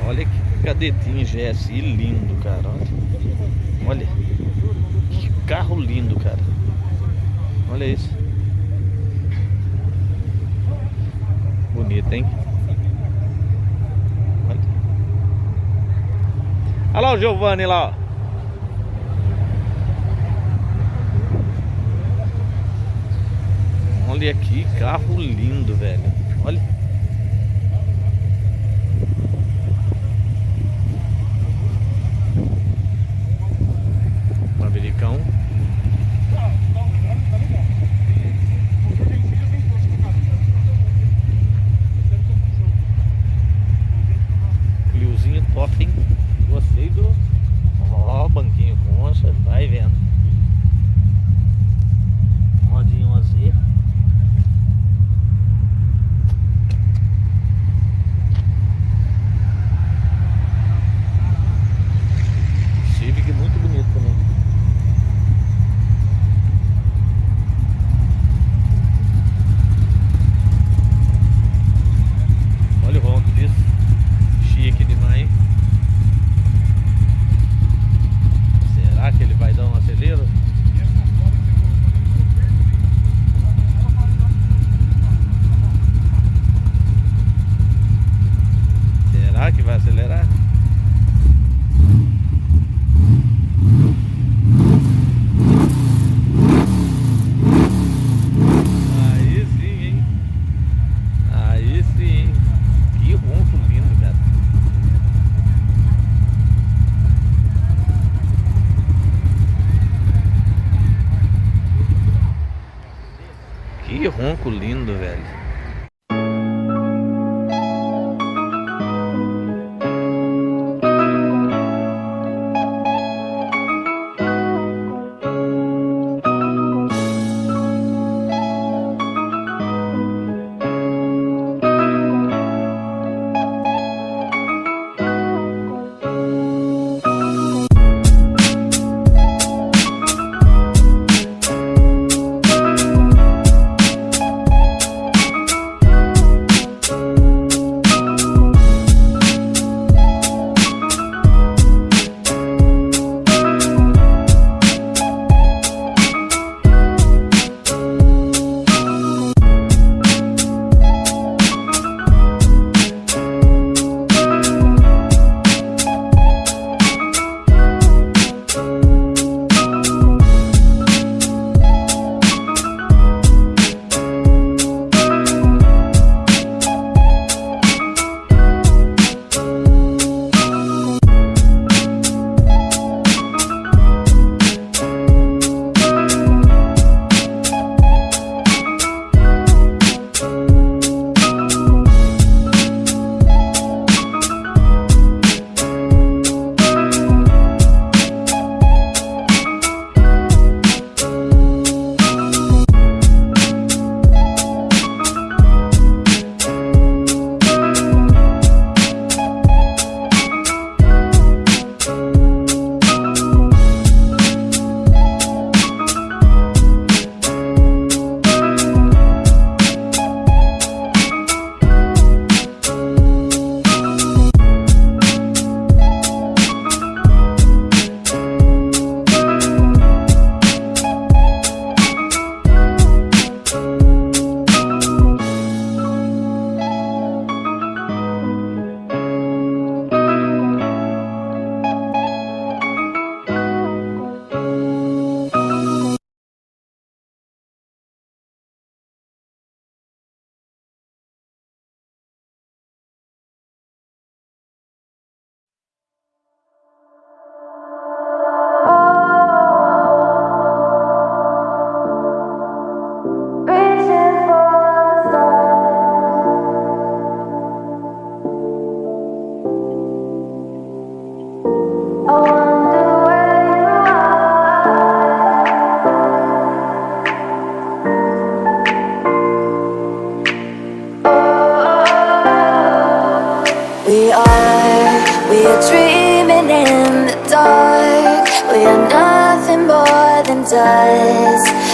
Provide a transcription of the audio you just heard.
Olha que cadetinho GSI lindo, cara. Olha. Que carro lindo, cara. Olha isso. Bonito, hein? Olha. Olha lá o Giovanni lá, ó. Olha aqui, carro lindo, velho. Olha. Mavericão. Cliozinho top, hein? Gostei do... Ó, banquinho concha, vai vendo. Rodinho AZ. Civic muito bonito também. Olha o ronco disso. Chique demais. Será que ele vai dar um acelero? Será que vai acelerar? Aí sim, hein? Aí sim, hein? Que ronco lindo, cara. Que ronco lindo, velho. We are dreaming in the dark. We are nothing more than dust.